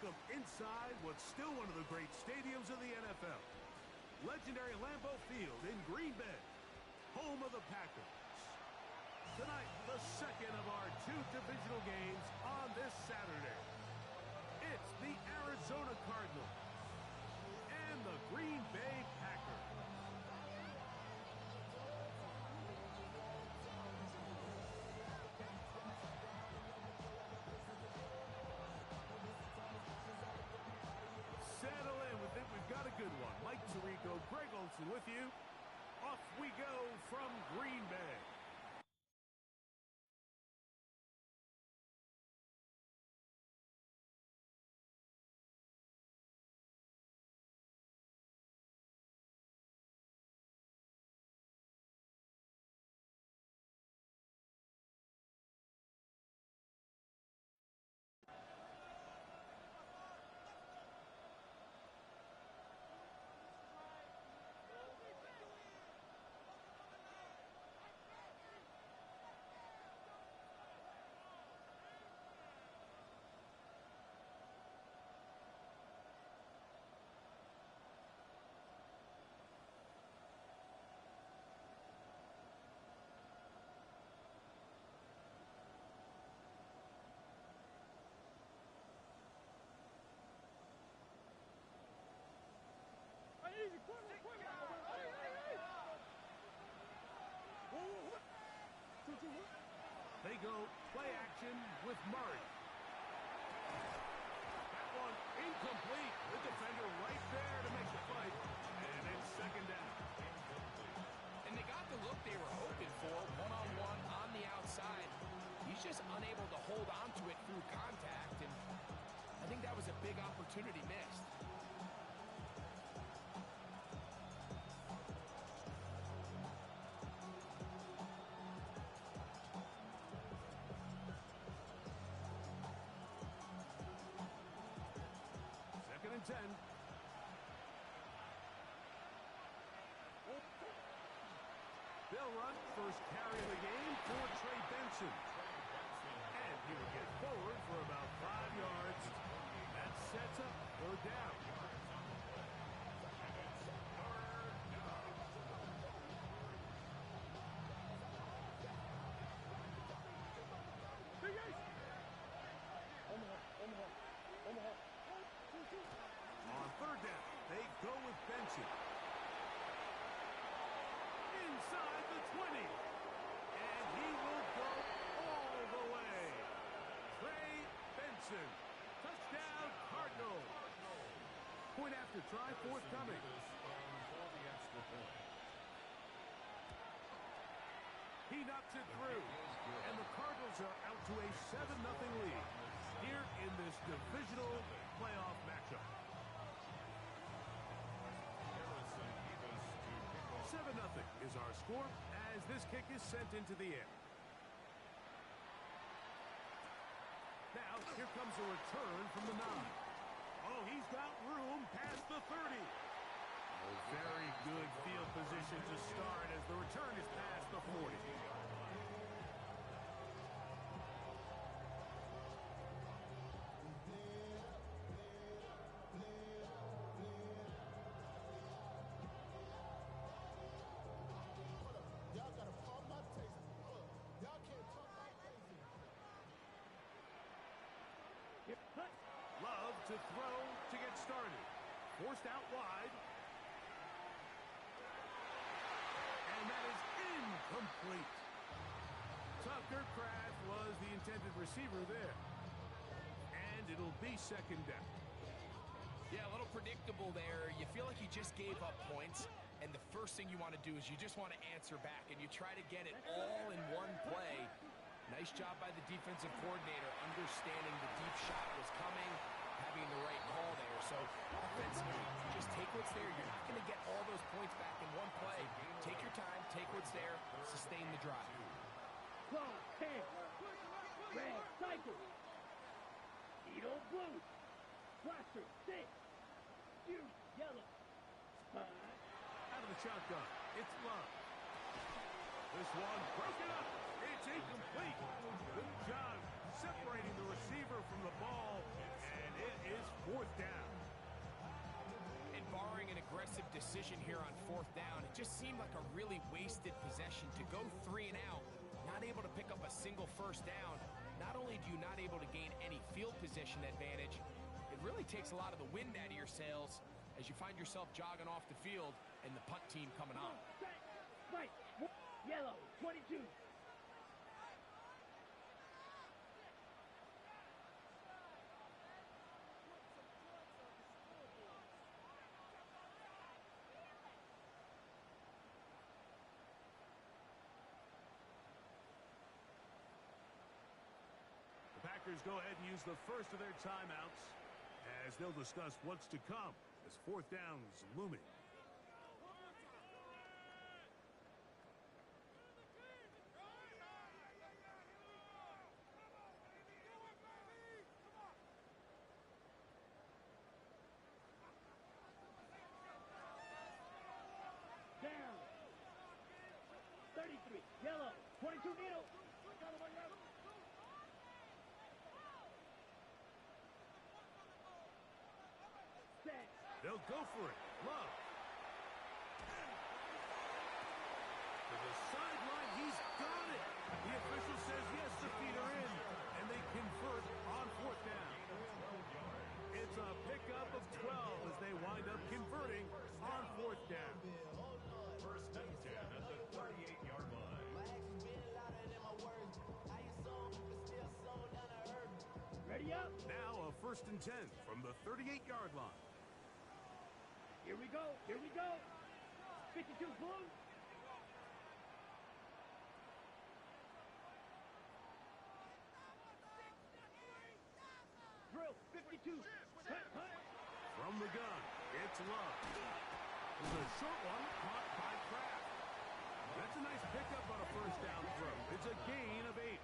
Welcome inside what's still one of the great stadiums of the NFL. Legendary Lambeau Field in Green Bay, home of the Packers. Tonight, the second of our two divisional games on this Saturday. It's the Arizona Cardinals and the Green Bay Packers. Settle in with it. We've got a good one. Mike Tirico, Greg Olsen with you. Off we go from Green Bay. Easy, quick. They go play action with Murray. That one incomplete. The defender right there to make the fight. And it's second down. And they got the look they were hoping for, one-on-one on the outside. He's just unable to hold on to it through contact, and I think that was a big opportunity missed. Second and 10. They'll run first carry of the game for Trey Benson. And he will get forward for about 5 yards. That sets up third down. On third down, they go with Benson. Inside the 20. And he will go all the way. Trey Benson. Touchdown, Cardinals. Point after try, forthcoming. He knocks it through. And the Cardinals are out to a 7-0 lead here in this divisional playoff matchup. 7-0 is our score as this kick is sent into the air. Now, here comes a return from the 9. Oh, he's got room past the 30. A very good field position to start as the return is past the 40. Love to throw to get started. Forced out wide. And that is incomplete. Tucker Kraft was the intended receiver there. And it'll be second down. Yeah, a little predictable there. You feel like you just gave up points, and the first thing you want to do is you just want to answer back, and you try to get it all in one play. Nice job by the defensive coordinator, understanding the deep shot was coming, having the right call there. So offensively, just take what's there. You're not going to get all those points back in one play. Take your time, take what's there, sustain the drive. Close, 10. Red, cycle. Edo, blue. Flasher, 6. You, yellow. 5. Out of the shotgun, it's Love. This one broken up. It's incomplete. Good job separating the receiver from the ball, and it is fourth down, it just seemed like a really wasted possession to go 3 and out, not able to pick up a single first down. Not only do you not able to gain any field position advantage, it really takes a lot of the wind out of your sails as you find yourself jogging off the field and the punt team coming on. Right, yellow, 22. The Packers go ahead and use the first of their timeouts as they'll discuss what's to come as fourth down's looming. Down. 33, yellow, 22 needle. Set. They'll go for it. Love. To the sideline, he's got it. The official says yes, the feet are in, and they convert on fourth down. It's a pickup of 12 as they wind up converting on fourth down. First and 10 at the 38-yard line. Ready up. Now a first and 10 from the 38-yard line. Here we go. Here we go. 52 blue. Drill 52. Hut, hut. From the gun, it's Love. It's a short one caught by Kraft. That's a nice pickup on a first down throw. It's a gain of 8.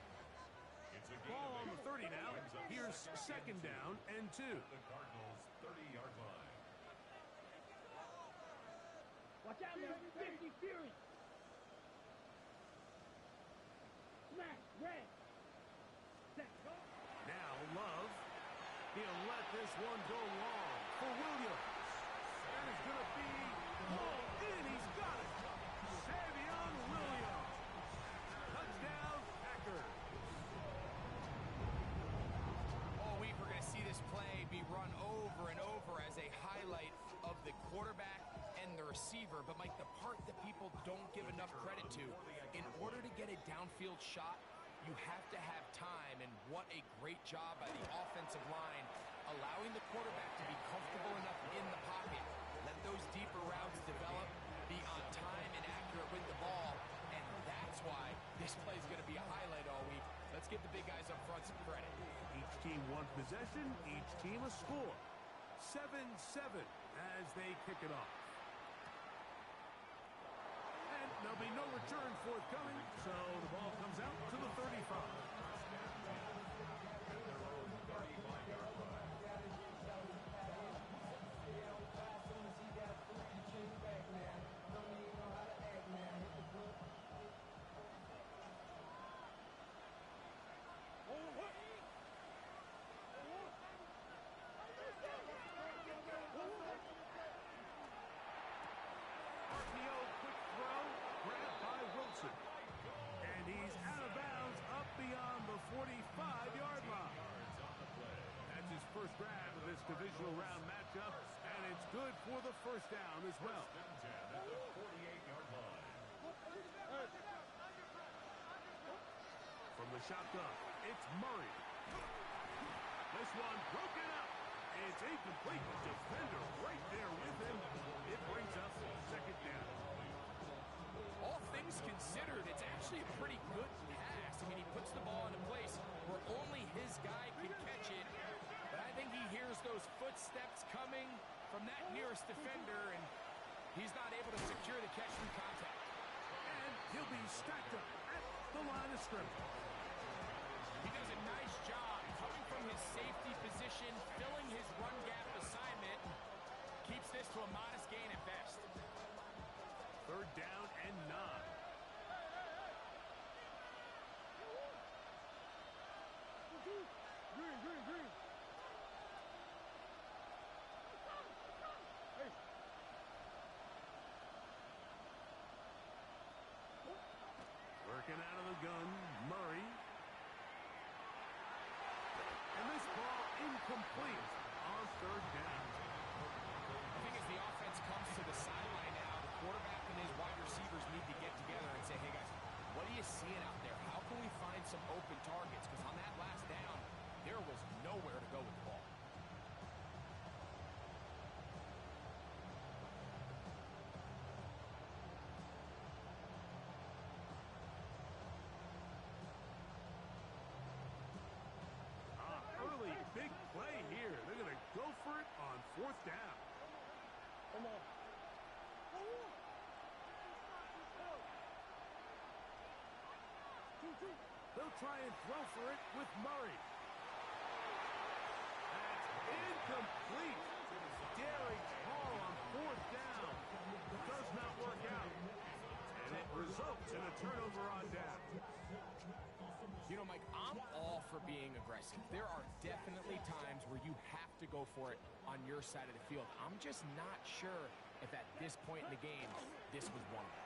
It's a gain Ball of on the 30 now. Here's second down and 2. The Cardinals' 30-yard line. Watch out there. 50 Fury. Smash. Red. Set. Go. Now Love. He'll let this one go long for Williams. That is going to be hauled in. He's got it. Savion Williams. Touchdown, Packers. All week we're going to see this play be run over and over as a highlight of the quarterback and the receiver. But, Mike, the part that people don't give enough credit to, in order to get a downfield shot, you have to have time, and what a great job by the offensive line, allowing the quarterback to be comfortable enough in the pocket, let those deeper routes develop, be on time and accurate with the ball, and that's why this play is going to be a highlight all week. Let's give the big guys up front some credit. Each team one possession, each team a score. 7-7 as they kick it off. And there'll be no return forthcoming, so the ball comes out to the 35. And he's out of bounds up beyond the 45-yard line. That's his first grab of this divisional round matchup, and it's good for the first down as well. First and 10 at the 48-yard line. From the shotgun, it's Murray. This one broken up. It's incomplete. Defender right there with him. It brings up second down. All things considered, it's actually a pretty good pass. I mean, he puts the ball in a place where only his guy can catch it. But I think he hears those footsteps coming from that nearest defender, and he's not able to secure the catch through contact. And he'll be stacked up at the line of scrimmage. He does a nice job coming from his safety position, filling his run gap assignment, keeps this to a modest gain at best. Third down and 9. Green. Hey. complete on third down. I think as the offense comes to the sideline now, the quarterback and his wide receivers need to get together and say, hey guys, what are you seeing out there? How can we find some open targets? Because on that last down, there was nowhere to go with the ball. Early big play here. They're going to go for it on fourth down. Come on. They'll try and throw for it with Murray. That's incomplete. Daring call on fourth down. Does not work out. And it results in a turnover on down. You know, Mike, I'm all for being aggressive. There are definitely times where you have to go for it on your side of the field. I'm just not sure if at this point in the game, this was one of them.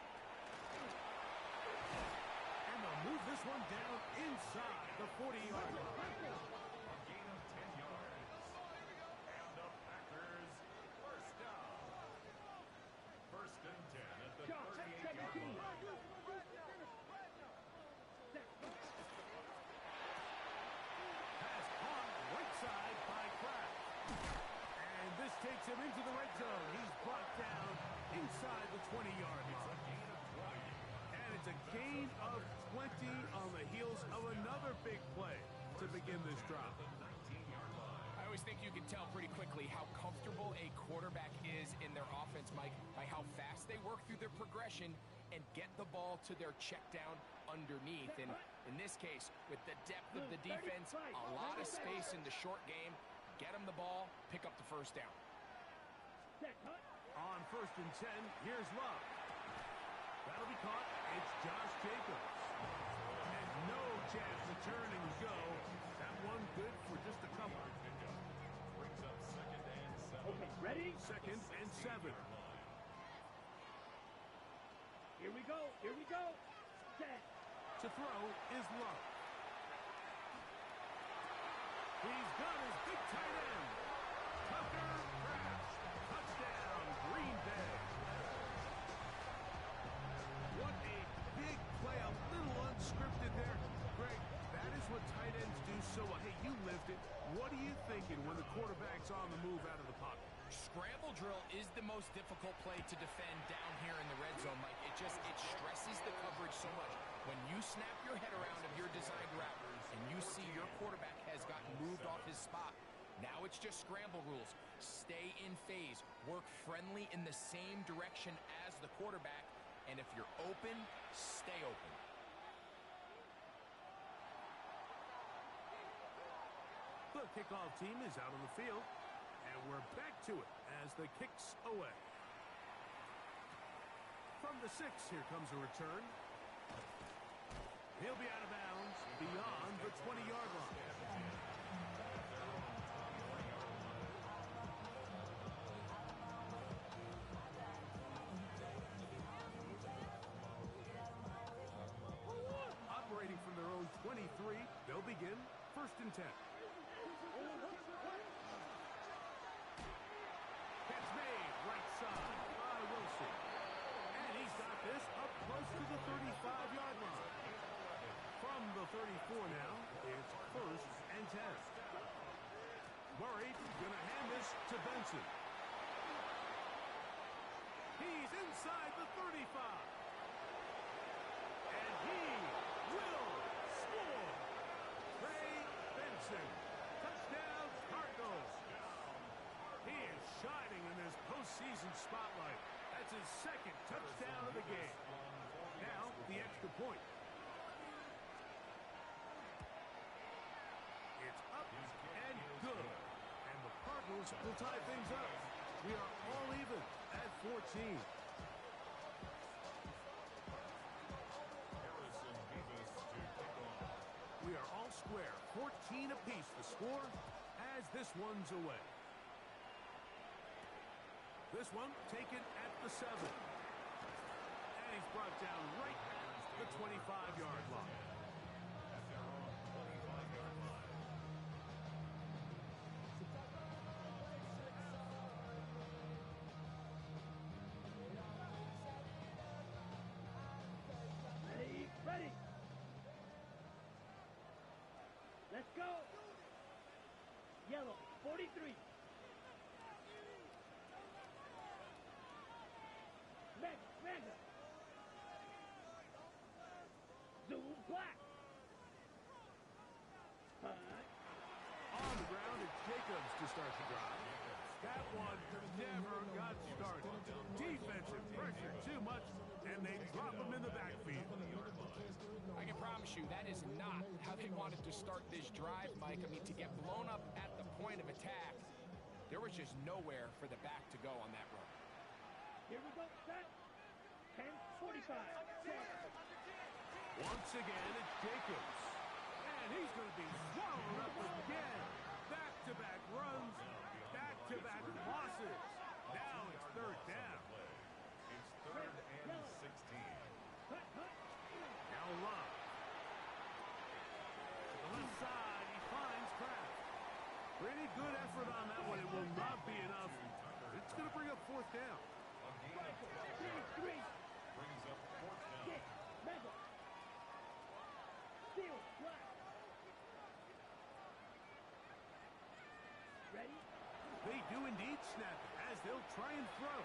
And they'll move this one down inside the 40-yard line. A gain of 10 yards. And the Packers first down. First and 10 at the 38-yard line. Pass caught right side by Kraft. And this takes him into the red zone. He's brought down inside the 20-yard line. And it's a gain of 20 on the heels of another big play to begin this drive. I always think you can tell pretty quickly how comfortable a quarterback is in their offense, Mike, by how fast they work through their progression and get the ball to their check down underneath. And in this case, with the depth of the defense, a lot of space in the short game, get them the ball, pick up the first down. On first and 10, here's Love. That'll be caught. It's Josh Jacobs. And no chance to turn and go. That one good for just a couple. Brings up second and 7. Okay, ready? Second and 7. Here we go. Here we go. Set. To throw is Love. He's got his big tight end. Tucker Kraft. Touchdown, Green Bay. What a big play. A little unscripted there. Greg, that is what tight ends do so well. Hey, you lived it. What are you thinking when the quarterback's on the move out of the pocket? Scramble drill is the most difficult play to defend down here in the red zone, Mike. It stresses the coverage so much. When you snap your head around of your designed route and you see your quarterback has gotten moved off his spot, now it's just scramble rules. Stay in phase. Work friendly in the same direction as the quarterback. And if you're open, stay open. The kickoff team is out on the field. And we're back to it as the kick's away. From the 6, here comes a return. He'll be out of bounds beyond the 20-yard line. Operating from their own 23, they'll begin first and 10. Catch made, right side by Wilson. And he's got this up close to the 35-yard line. From the 34 now, it's first and 10. Murray gonna hand this to Benson. He's inside the 35. And he will score. Trey Benson. Touchdown, Cardinals. He is shining in this postseason spotlight. That's his second touchdown of the game. Now, the extra point. It's up and good. And the Cardinals will tie things up. We are all even at 14. We are all square. 14 apiece the score as this one's away. This one taken at the 7. And he's brought down right at the 25-yard line. Let's go. Yellow, 43. Mega. Zoom black. On the ground, it's Jacobs to start the drive. That one never got started. Defensive pressure too much, and they drop him in the backfield. I can promise you that is not how they wanted to start this drive, Mike. I mean, to get blown up at the point of attack, there was just nowhere for the back to go on that run. Here we go, set. 10:45. Once again, it's Jacobs. And he's going to be swallowed up again. Back-to-back runs, back-to-back losses. Now it's third down. It's third and 16. Now Love. To the left side, he finds Kraft. Pretty good effort on that one. It will not be enough. It's going to bring up fourth down. A gain of 12 yards brings up fourth down. Mega. Steel, black. Ready? They do indeed snap it as they'll try and throw.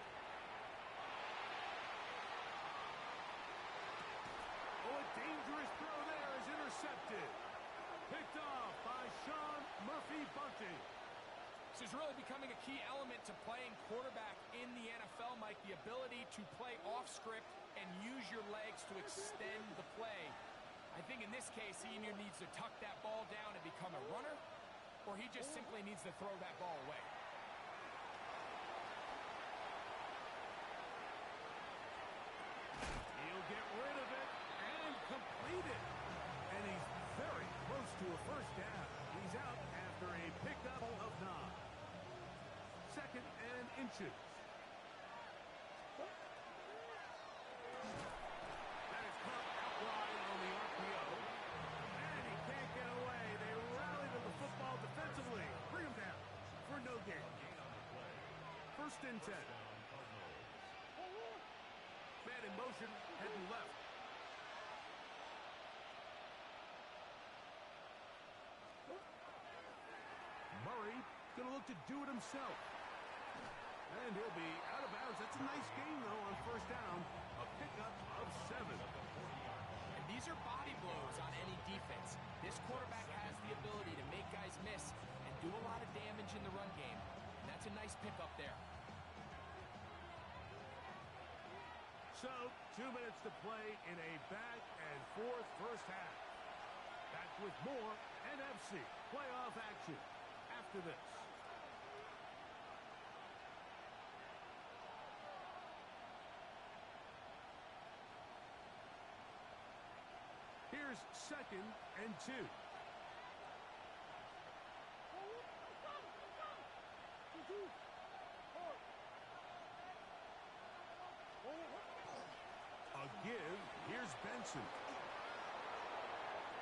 Oh, a dangerous throw there is intercepted. Picked off by Sean Murphy-Bunting. This is really becoming a key element to playing quarterback in the NFL, Mike, the ability to play off script and use your legs to extend the play. I think in this case, he either needs to tuck that ball down and become a runner, or he just simply needs to throw that ball away. He'll get rid of it and complete it. And he's very close to a first down. He's out after a pickup of 9. Second and inches. That is caught out wide on the RPO. And he can't get away. They rally to the football defensively. Bring him down for no gain. First and 10. Man in motion, heading left. Murray going to look to do it himself. And he'll be out of bounds. That's a nice gain, though, on first down. A pickup of 7. And these are body blows on any defense. This quarterback has the ability to make guys miss and do a lot of damage in the run game. And that's a nice pickup there. So, 2 minutes to play in a back-and-forth first half. Back with more NFC playoff action after this. Here's second and 2. A give. Here's Benson.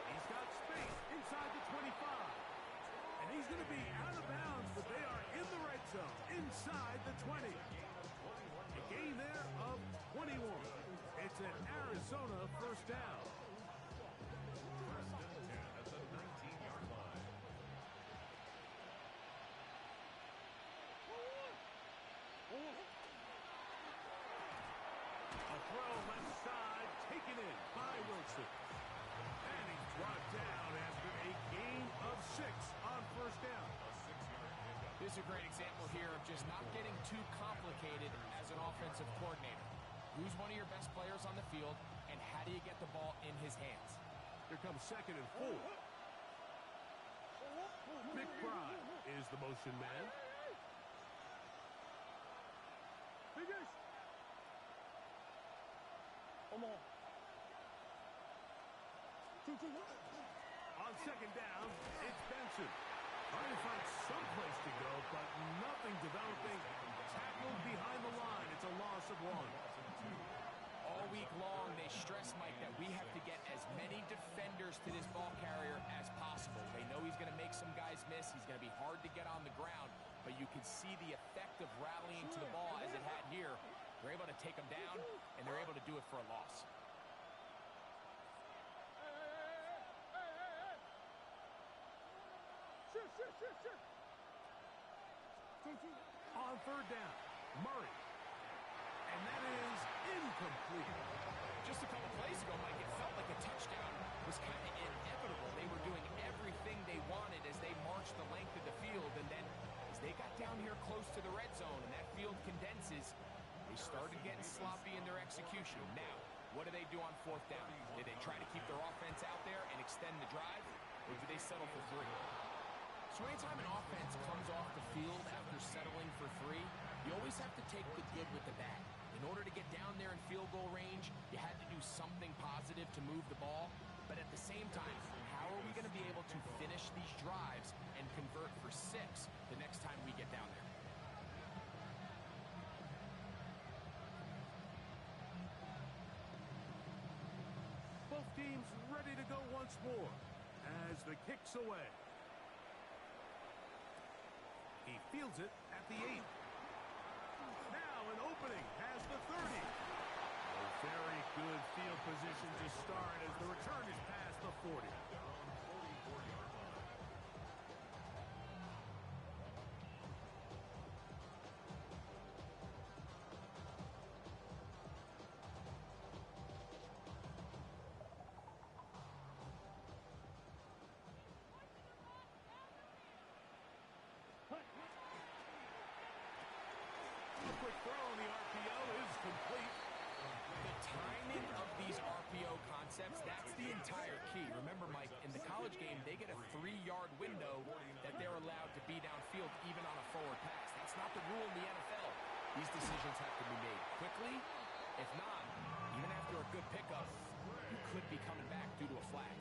He's got space inside the 25. And he's going to be out of bounds, but they are in the red zone inside the 20. A gain there of 21. It's an Arizona first down. First and 10 at the 19-yard line. A throw left side, taken in by Wilson. And he's brought down after a gain of 6 on first down. A 6-yard pickup. This is a great example here of just not getting too complicated as an offensive coordinator. Who's one of your best players on the field, and how do you get the ball in his hands? Here comes second and 4. McBride is the motion man. Figures. Come on. On second down, it's Benson. Trying to find some place to go, but nothing developing. Tackled behind the line. It's a loss of 1. All week long, they stress, Mike, that we have to get as many defenders to this ball carrier as possible. They know he's going to make some guys miss. He's going to be hard to get on the ground, but you can see the effect of rallying to the ball as it had here. They're able to take him down, and they're able to do it for a loss. On third down, Murray. And that is incomplete. Just a couple plays ago, Mike, it felt like a touchdown was kind of inevitable. They were doing everything they wanted as they marched the length of the field, and then as they got down here close to the red zone and that field condenses, they started getting sloppy in their execution. Now, what do they do on fourth down? Do they try to keep their offense out there and extend the drive, or do they settle for 3? So anytime an offense comes off the field after settling for 3, you always have to take the good with the bad. In order to get down there in field goal range, you had to do something positive to move the ball. But at the same time, how are we going to be able to finish these drives and convert for 6 the next time we get down there? Both teams ready to go once more as the kick's away. He fields it at the 8. Now an opening has the 30. A very good field position to start as the return is past the 40. A quick throw on the RPO is complete. The timing of these RPO concepts, that's the entire key. Remember, Mike, in the college game, they get a 3-yard window that they're allowed to be downfield even on a forward pass. That's not the rule in the NFL. These decisions have to be made quickly. If not, even after a good pickup, you could be coming back due to a flag.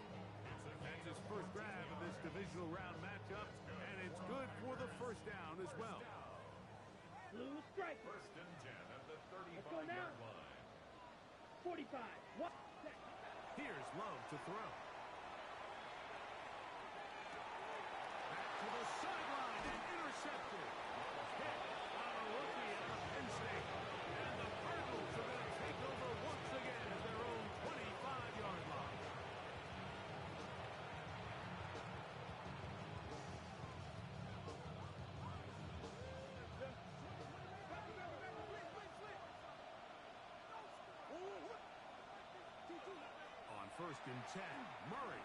That's his first grab of this divisional round matchup, and it's good for the first down as well. Blue strike. First and 10 at the Let's go now. 35-yard line. 45. What? Here's Love to throw. Back to the sideline and intercepted. Hit on a rookie at the Penn State. And the Cardinals are going to take over once again at their own 25-yard line. On first and 10, Murray.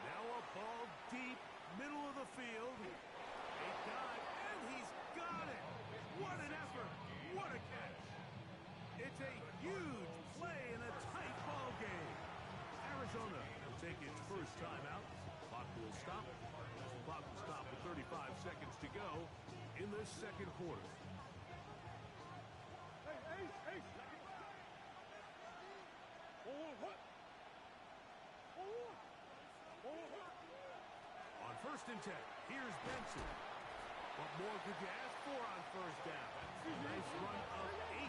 Now a ball deep, middle of the field. A dive, and he's got it. What an effort. What a catch. It's a huge play in a tight ball game. Arizona will take its first timeout. Clock will stop. Clock will stop with 35 seconds to go in this second quarter. On first and 10, here's Benson. What more could you ask for on first down? Nice run of 8,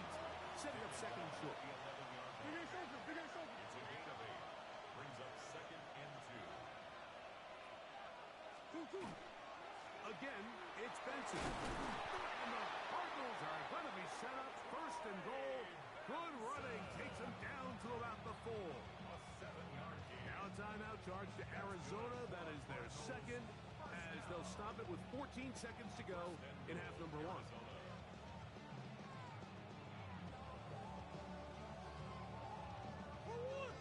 setting up second and short. The 11-yard line. It's a gain of 8. Brings up second and 2. Again, it's Benson. And the Cardinals are going to be set up first and goal. Good running takes them down to about the 4. A 7-yard gain. Now a timeout charge to Arizona. That is their second, as they'll stop it with 14 seconds to go in half number 1.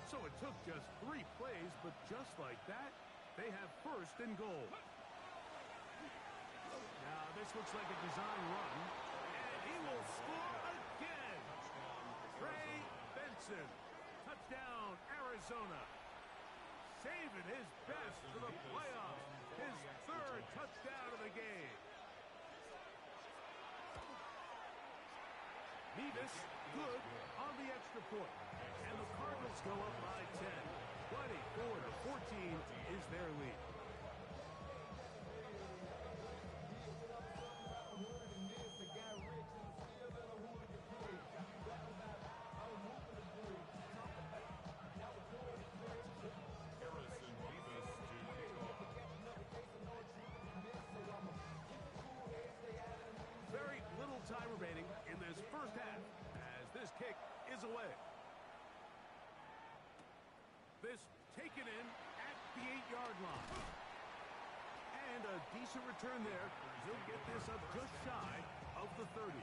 So it took just 3 plays, but just like that, they have first and goal. Now this looks like a design run, and he will score again. Trey Benson, touchdown Arizona. Saving his best for the playoffs. His 3rd touchdown of the game. Nevis, good on the extra point. And the Cardinals go up by 10. 24-14 is their lead. Very little time remaining in this first half as this kick is away. This taken in at the 8-yard line. And a decent return there. He'll get this up just shy of the 30.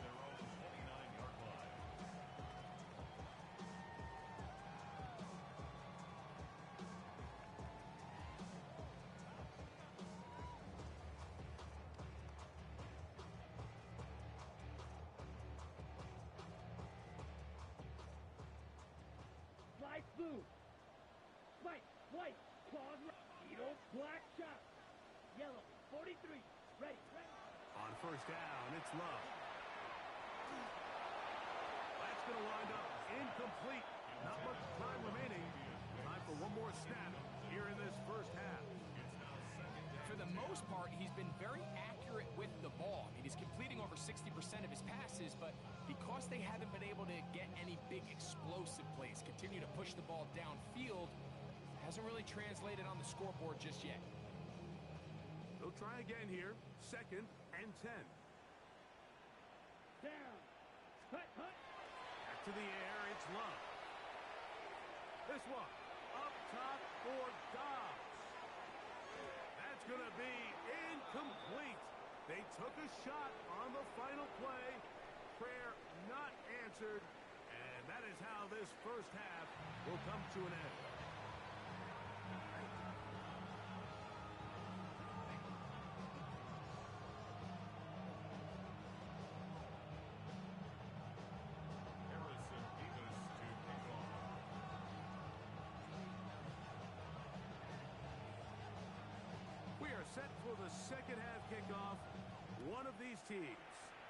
Slide blue. White, white, claws, needle, black shot. Yellow, 43. Ready, ready. On first down, it's Love. That's going to wind up incomplete. Not much time remaining. Time for one more snap here in this first half. For the most part, he's been very accurate with the ball. I mean, he's completing over 60% of his passes, but because they haven't been able to get any big explosive plays, continue to push the ball downfield, hasn't really translated on the scoreboard just yet. They'll try again here. 2nd and 10. Down. Hut, hut. Back to the air, it's Love. This one, up top for Dobbs. That's going to be incomplete. They took a shot on the final play. Prayer not answered. And that is how this first half will come to an end. Set for the second half kickoff. One of these teams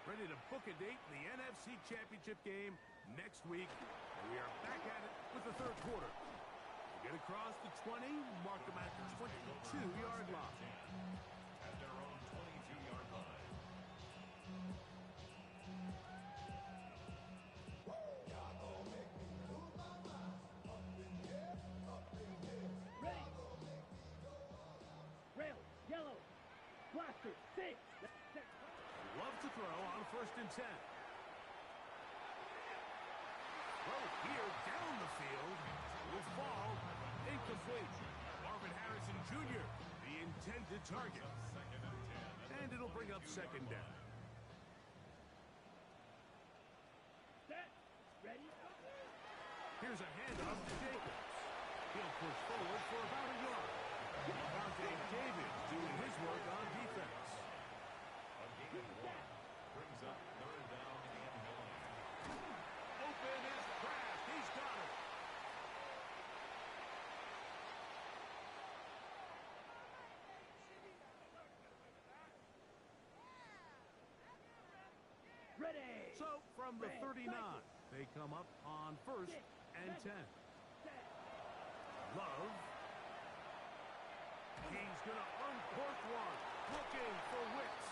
ready to book a date in the NFC Championship game next week. And we are back at it with the third quarter. They get across the 20, mark them at the 22-yard line. At their own 22-yard line. Ready. Rail, yellow. Blaster, 6. Love to throw on 1st and 10. Throw here down the field. Will fall. Incomplete. Marvin Harrison Jr., the intended target. And it'll bring up 2nd down. Set. Ready. Here's a handoff to Jacobs. He'll push forward for about a yard. Devontae Davis doing his work on defense. A gain of 1 brings up 3rd down and 9. Open is Kraft. He's got it. Ready. So from the 39, they come up on 1st and 10. Set. Love. He's going to uncork one. Looking for Wicks.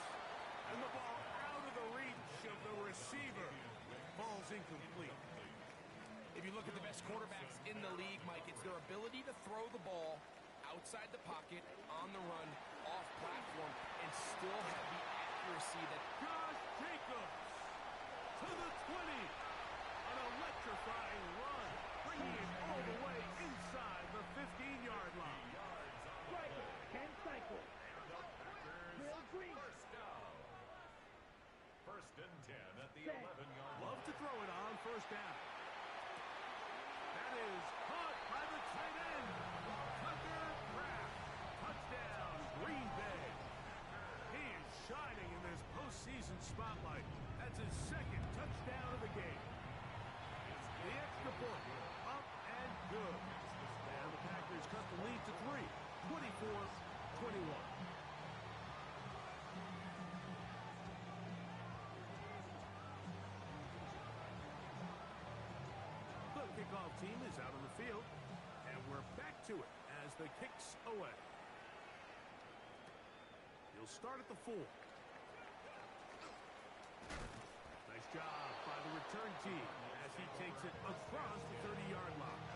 And the ball out of the reach of the receiver. Ball's incomplete. If you look at the best quarterbacks in the league, Mike, it's their ability to throw the ball outside the pocket, on the run, off platform, and still have the accuracy that... Josh Jacobs to the 20. An electrifying run. Bringing it all the way inside the 15-yard line. Striker, 10 cycle. Drill green. First down. 1st and 10 at the Set. 11-yard line. Love to throw it on 1st down. That is caught by the tight end. Tucker Kraft. Touchdown, Green Bay. He is shining in this postseason spotlight. That's his 2nd touchdown of the game. The extra point, up and good. And the Packers cut the lead to 3, 24-21. The kickoff team is out on the field, and we're back to it as the kick's away. He'll start at the 4. Nice job by the return team as he takes it across the 30-yard line.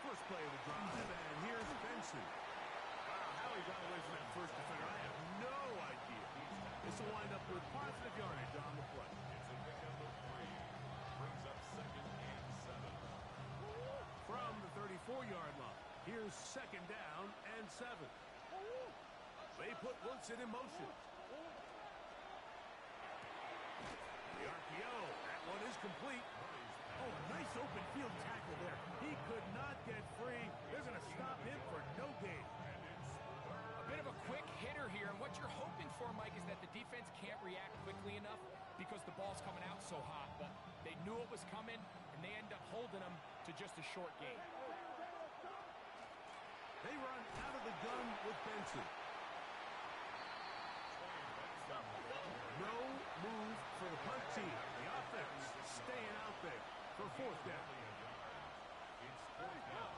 First play of the drive, and here's Benson. Wow, how he got away from that wind up with positive yardage on the play. It's a pickup of 3. Brings up 2nd and 7. From the 34-yard line, here's 2nd down and 7. They put Wilson in motion. The RPO, that one is complete. Oh, nice open field tackle there. He could not get free. They're going to stop him for no gain. A bit of a quick hitter here, and what you're hoping for, Mike, is that the defense can't react quickly enough because the ball's coming out so hot, but they knew it was coming, and they end up holding them to just a short gain. They run out of the gun with Benson. No move for the punt team. The offense staying out there for 4th down. It's 4th down.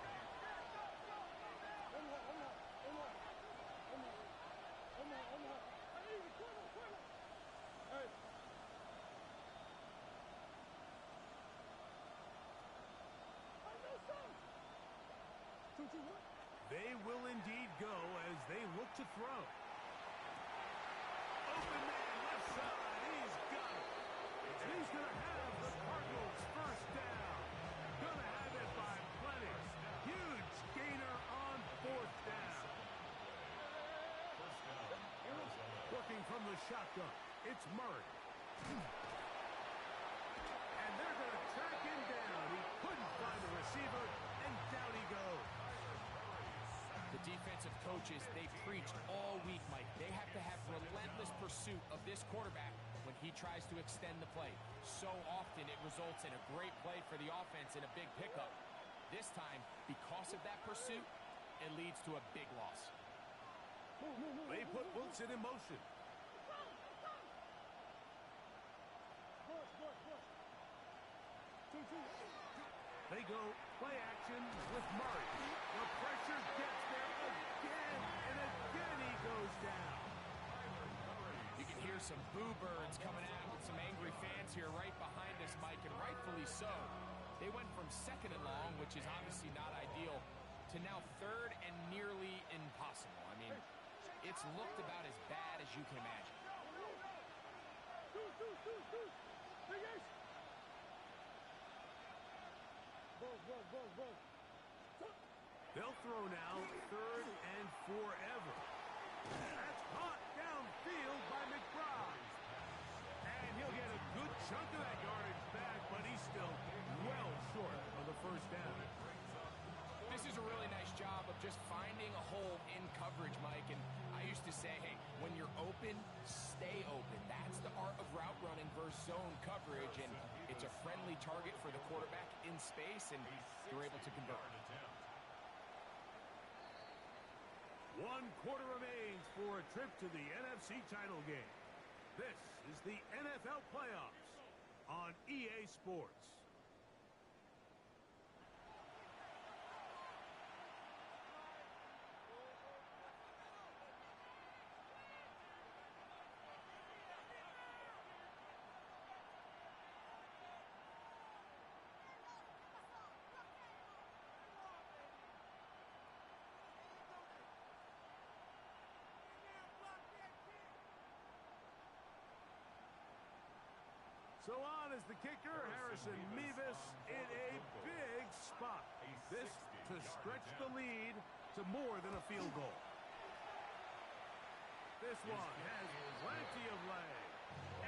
They will indeed go as they look to throw. Open man left side. He's got it. And he's going to have the Cardinals' 1st down. Going to have it by plenty. Huge gainer on 4th down. Working from the shotgun, it's Murray. And they're going to track him down. He couldn't find the receiver, and down he goes. The defensive coaches, they've preached all week, Mike. They have to have relentless pursuit of this quarterback when he tries to extend the play. So often it results in a great play for the offense and a big pickup. This time, because of that pursuit, it leads to a big loss. They put Wilson in motion. They go play action with Murray. The pressure gets there again, and again he goes down. You can hear some boo birds coming out with some angry fans here right behind us, Mike, and rightfully so. They went from 2nd and long, which is obviously not ideal, to now 3rd and nearly impossible. I mean, it's looked about as bad as you can imagine. They'll throw now 3rd and forever. That's caught downfield by McBride. And he'll get a good chunk of that yardage back, but he's still well short of the 1st down. This is a really nice job of just finding a hole in coverage, Mike. And I used to say, hey, when you're open, stay open. That's the art of route running versus zone coverage. And it's a friendly target for the quarterback in space, and they're able to convert. 1 quarter remains for a trip to the NFC title game. This is the NFL playoffs on EA Sports. So on is the kicker, Harrison Mevis, in a big spot. This to stretch the lead to more than a field goal. This one has plenty of leg,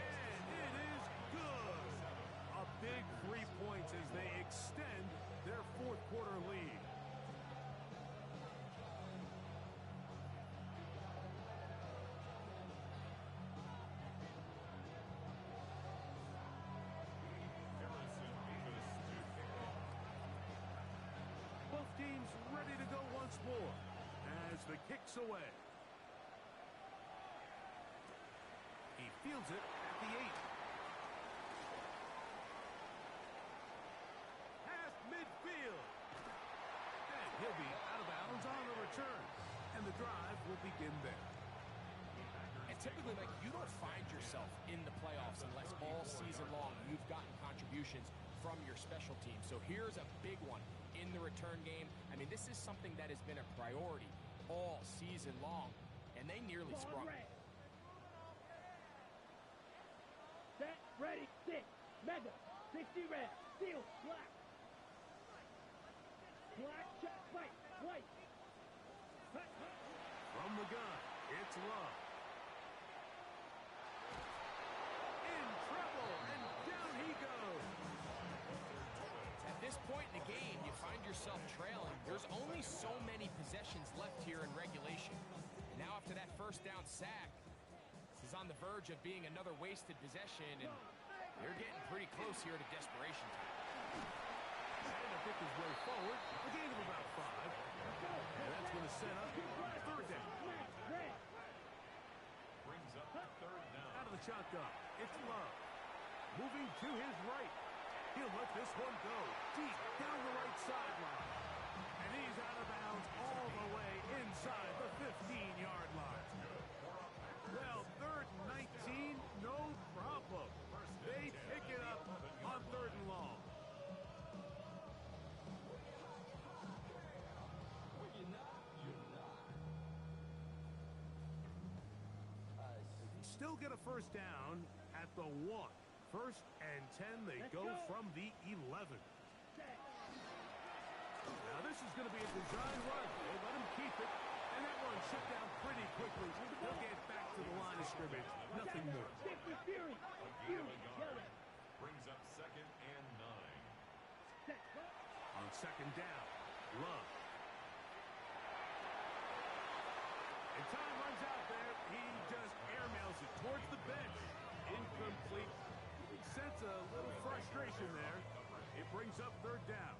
and it is good. A big 3 points as they extend their 4th quarter lead. Teams ready to go once more as the kick's away. He fields it at the 8. Past midfield. And he'll be out of bounds on the return. And the drive will begin there. And typically, like, you don't find yourself in the playoffs unless all season long you've gotten contributions from your special team. So here's a big one in the return game. I mean, this is something that has been a priority all season long, and they nearly sprung. Ready, 6, Mega, 60 red, steel, black. Black shot, white, white. From the gun, it's Love. In trouble, and down he goes. At this point in the game, you find yourself trailing. There's only so many possessions left here in regulation. And now after that first down sack, this is on the verge of being another wasted possession, and they're getting pretty close here to desperation time. And to pick his way forward, a gain of about 5. And that's going to set up third down. Brings up third down. Out of the shotgun, it's Love. Moving to his right. He'll let this one go deep down the right sideline. And he's out of bounds all the way inside the 15-yard line. Well, third and 19, no problem. They pick it up on third and long. Still get a first down at the 1. First and 10, they go from the 11. Now this is going to be a design run. They let him keep it, and that one shut down pretty quickly. They'll get back to the line of scrimmage. Nothing more. Brings up second and 9. On second down, Love. And time runs out there. He just airmails it towards the bench. Incomplete. Sense a little frustration there. It brings up third down.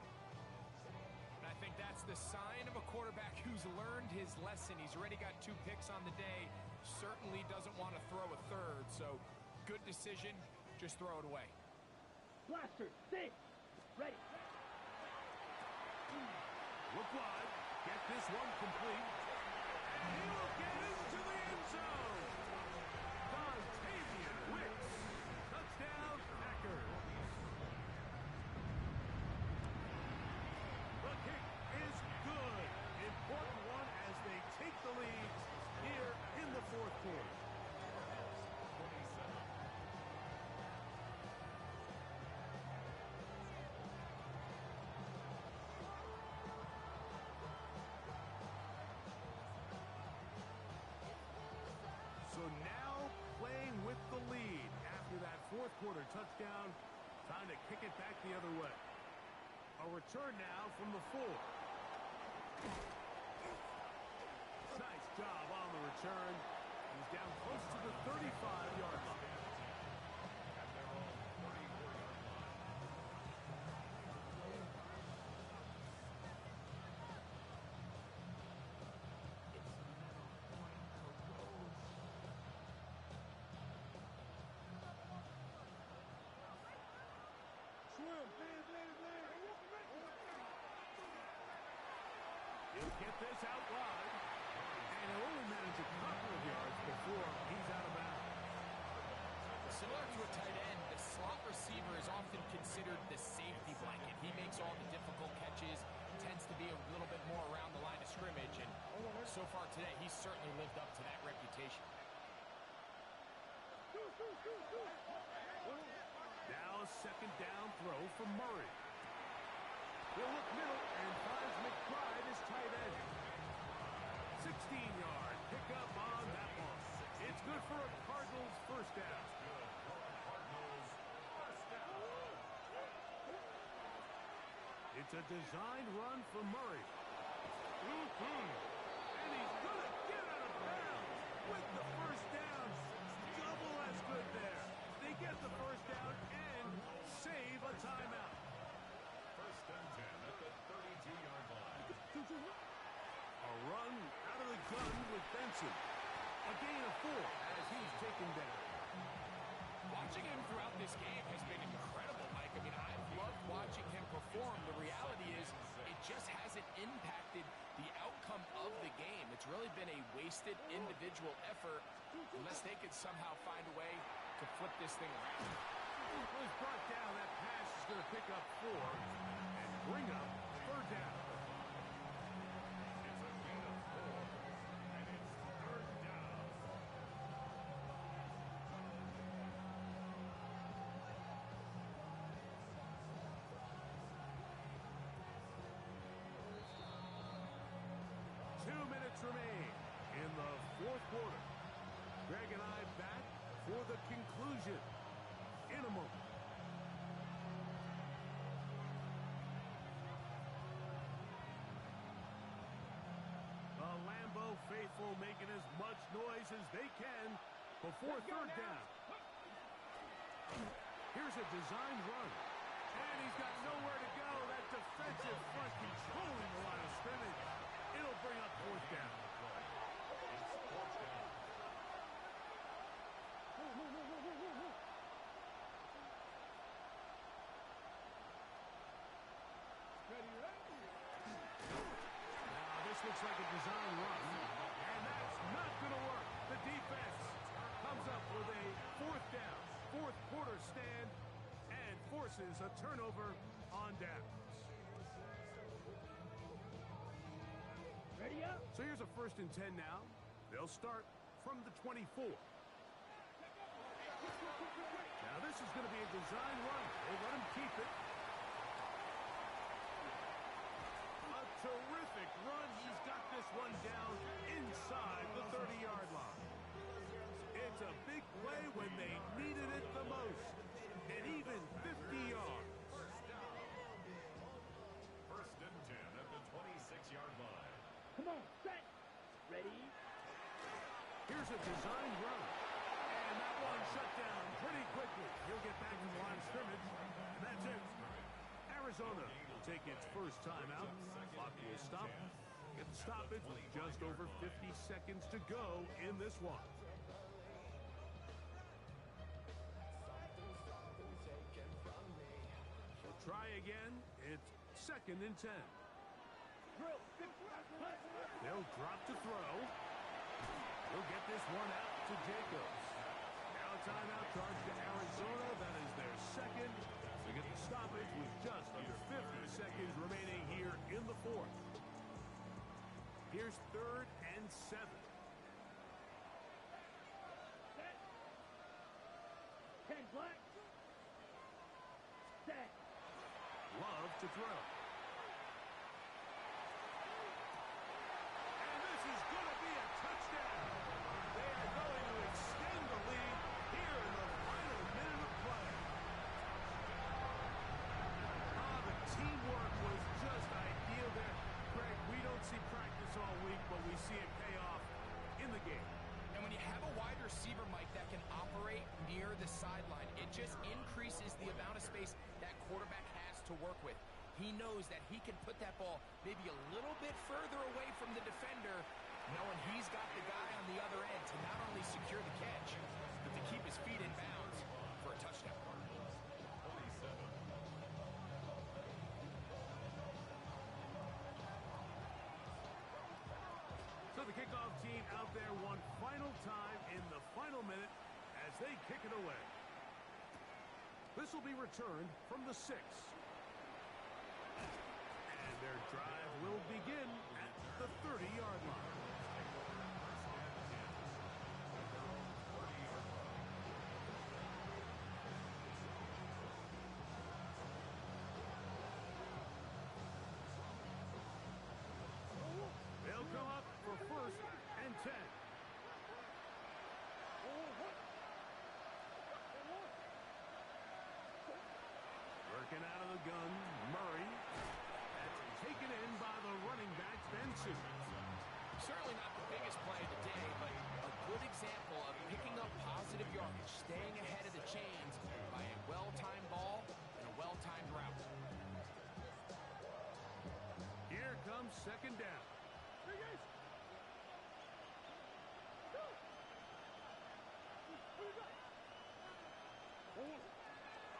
And I think that's the sign of a quarterback who's learned his lesson. He's already got 2 picks on the day. Certainly doesn't want to throw a third. So good decision. Just throw it away. Blaster, 6, ready. Look wide. Get this one complete. And he will get into the end zone. Dontavian Wicks. Touchdown, Packers. The kick is good. Important one as they take the lead here in the fourth quarter. So now playing with the lead after that fourth quarter touchdown. Time to kick it back the other way. A return now from the 4. Nice job on the return. He's down close to the 35-yard line. At their own 34-yard line. He'll get this out wide. And he'll only manage a couple of yards before he's out of bounds. Similar to a tight end, the slot receiver is often considered the safety blanket. He makes all the difficult catches, tends to be a little bit more around the line of scrimmage, and so far today, he's certainly lived up to that reputation. Now a second down throw from Murray. He'll look middle and finds McBride as tight end. 16-yard pickup on that one. It's good for a Cardinals first down. It's a designed run for Murray. And he's going to get out of bounds with the first down. Double as good there. They get the first down and save a timeout. First and 10 at the 32-yard line. A run out of the gun with Benson. A gain of 4 as he's taken down. Watching him throughout this game has been incredible, Mike. I mean, I've loved watching him perform. The reality is it just hasn't impacted the outcome of the game. It's really been a wasted individual effort unless they could somehow find a way to flip this thing around. Well, he's brought down. That pass is going to pick up 4 and bring up third down. It's a gain of 4, and it's third down. minutes remain in the fourth quarter. Greg and I back for the conclusion in a moment. The Lambeau faithful making as much noise as they can before third down. Here's a design run. And he's got nowhere to go. That defensive front controlling the line of scrimmage. It'll bring up fourth down. Now this looks like a design run. And that's not going to work. The defense comes up with a fourth down. Fourth quarter stand and forces a turnover on downs. Ready up. So here's a 1st and 10 now. They'll start from the 24. Now this is going to be a design run. They let him keep it. A terrific run. He's got this one down inside the 30-yard line. It's a big play when they needed it the most. And even 50 yards. First and 10 at the 26-yard line. Come on, set. Ready. Here's a design run. And that one shut down pretty quickly. He'll get back to the line of scrimmage. And that's it. Arizona will take its first timeout. Clock will stop. Get the stoppage with just over 50 seconds to go in this one. So try again. It's 2nd and 10. They'll drop to throw. He'll get this one out to Jacobs. Now a timeout charge to Arizona. That is their second. They get the stoppage with just under 50 seconds remaining here in the fourth. Here's 3rd and 7. Set. 10 black. Set. Love to throw. And this is going to be a touchdown. They are going to extend the lead here in the final minute of play. The teamwork was just ideal there. Greg, we don't see practice all week, but we see it pay off in the game. And when you have a wide receiver, Mike, that can operate near the sideline, it just increases the amount of space that quarterback has to work with. He knows that he can put that ball maybe a little bit further away from the defender, knowing he's got the guy on the other end to not only secure the catch, but to keep his feet in bounds for a touchdown. So the kickoff team out there one final time in the final minute as they kick it away. This will be returned from the 6. And their drive will begin at the 30-yard line. They'll come up for 1st and 10. Working out of the gun, Murray. That's taken in by the running back, Benson. Certainly not the biggest play of the day, but a good example of picking up positive yardage, staying ahead of the chains by a well-timed ball and a well-timed route. Here comes 2nd down.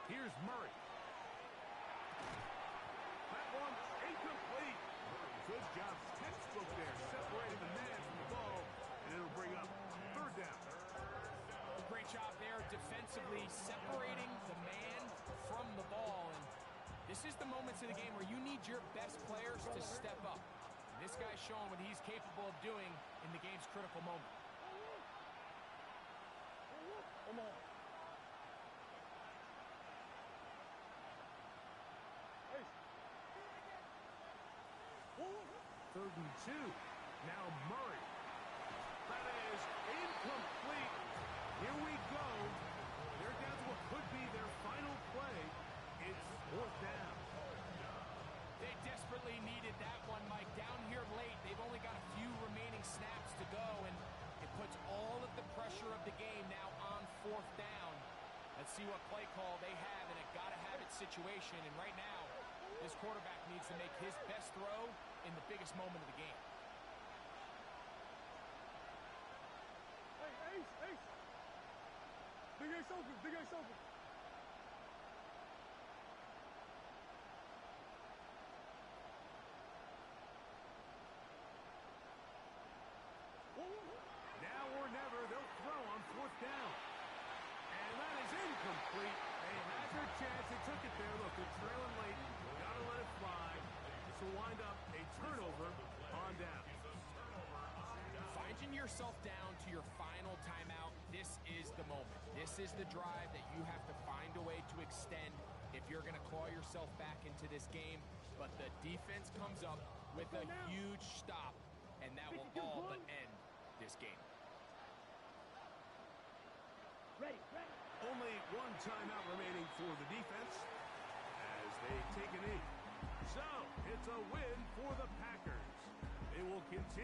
Here's Murray. That one incomplete. Good job. Textbook there. Separating the man from the ball. And it'll bring up 3rd down. Great job there defensively, separating the man from the ball. And this is the moments of the game where you need your best players to step up. And this guy's showing what he's capable of doing in the game's critical moment. Come on. 3rd and 2. Now Murray. That is incomplete. Here we go. They're down to what could be their final play. It's fourth down. They desperately needed that one, Mike. Down here late, they've only got a few remaining snaps to go, and it puts all of the pressure of the game now on fourth down. Let's see what play call they have in a gotta-have-it situation. And right now, this quarterback needs to make his best throw in the biggest moment of the game. Hey, Ace, Ace. Big Ace open, Big Ace open. Now or never, they'll throw on fourth down. And that is incomplete. They had their chance. They took it there. Look, they're trailing late. Got to let it fly. This will wind up a turnover on down. Finding yourself down to your final timeout, this is the moment. This is the drive that you have to find a way to extend if you're going to claw yourself back into this game. But the defense comes up with a huge stop, and that will all but end this game. Ready, ready. Only one timeout remaining for the defense as they take a knee. So, it's a win for the Packers. They will continue